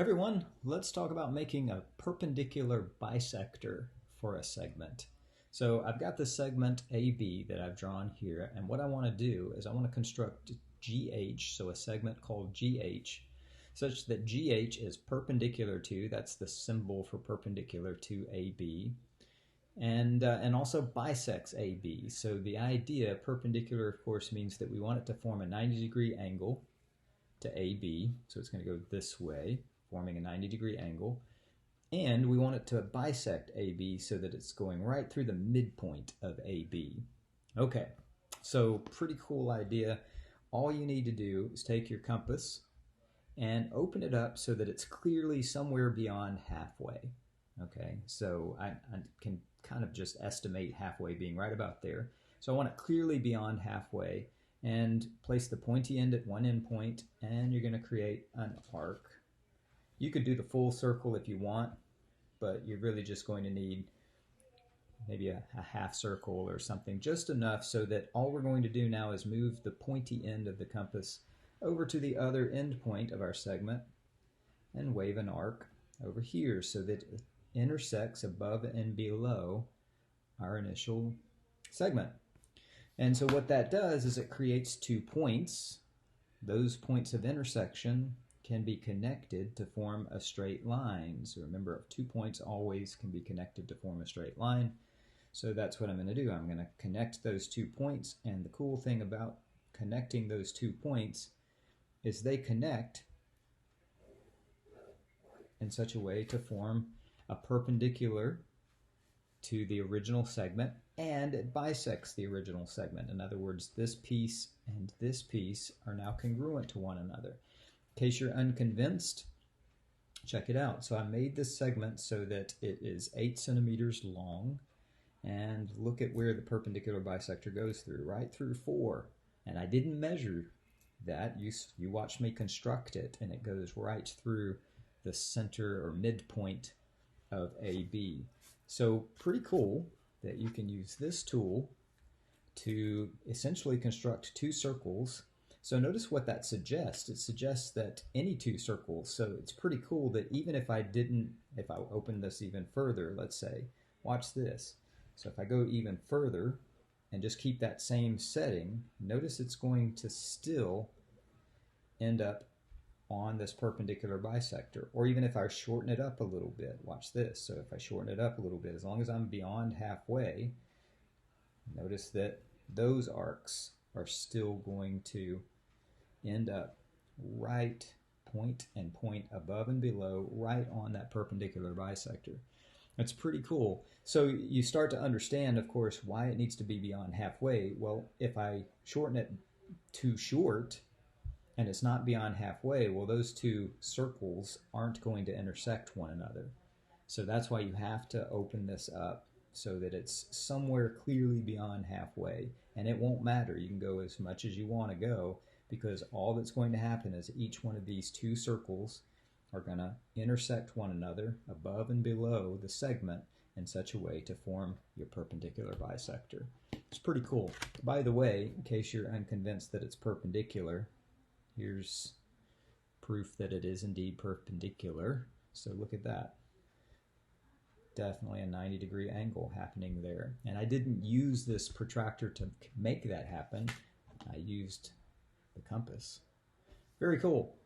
Everyone, let's talk about making a perpendicular bisector for a segment. So I've got the segment AB that I've drawn here, and what I want to do is I want to construct GH, so a segment called GH, such that GH is perpendicular to, that's the symbol for perpendicular to AB, and also bisects AB. So the idea, perpendicular of course means that we want it to form a 90-degree angle to AB, so it's going to go this way, forming a 90-degree angle, and we want it to bisect AB so that it's going right through the midpoint of AB. Okay, so pretty cool idea. All you need to do is take your compass and open it up so that it's clearly somewhere beyond halfway. Okay, so I can kind of just estimate halfway being right about there. So I want it clearly beyond halfway, and place the pointy end at one end point, and you're going to create an arc. You could do the full circle if you want, but you're really just going to need maybe a half circle or something, just enough so that all we're going to do now is move the pointy end of the compass over to the other end point of our segment and wave an arc over here so that it intersects above and below our initial segment. And so what that does is it creates 2 points. Those points of intersection can be connected to form a straight line. So remember, 2 points always can be connected to form a straight line. So that's what I'm going to do. I'm going to connect those 2 points, and the cool thing about connecting those 2 points is they connect in such a way to form a perpendicular to the original segment, and it bisects the original segment. In other words, this piece and this piece are now congruent to one another. In case you're unconvinced, check it out. So I made this segment so that it is 8 centimeters long, and look at where the perpendicular bisector goes through, right through 4. And I didn't measure that. You watched me construct it, and it goes right through the center or midpoint of AB. So pretty cool that you can use this tool to essentially construct 2 circles. So notice what that suggests. It suggests that any 2 circles, so it's pretty cool that even if I open this even further, let's say, watch this. So if I go even further and just keep that same setting, notice it's going to still end up on this perpendicular bisector. Or even if I shorten it up a little bit, watch this. So if I shorten it up a little bit, as long as I'm beyond halfway, notice that those arcs are still going to end up right point and point above and below, right on that perpendicular bisector. That's pretty cool. So you start to understand, of course, why it needs to be beyond halfway. Well, if I shorten it too short and it's not beyond halfway, well, those 2 circles aren't going to intersect one another. So that's why you have to open this up so that it's somewhere clearly beyond halfway. And it won't matter. You can go as much as you want to go, because all that's going to happen is each one of these 2 circles are going to intersect one another above and below the segment in such a way to form your perpendicular bisector. It's pretty cool. By the way, in case you're unconvinced that it's perpendicular, here's proof that it is indeed perpendicular. So look at that. Definitely a 90-degree angle happening there. And I didn't use this protractor to make that happen. I used the compass. Very cool.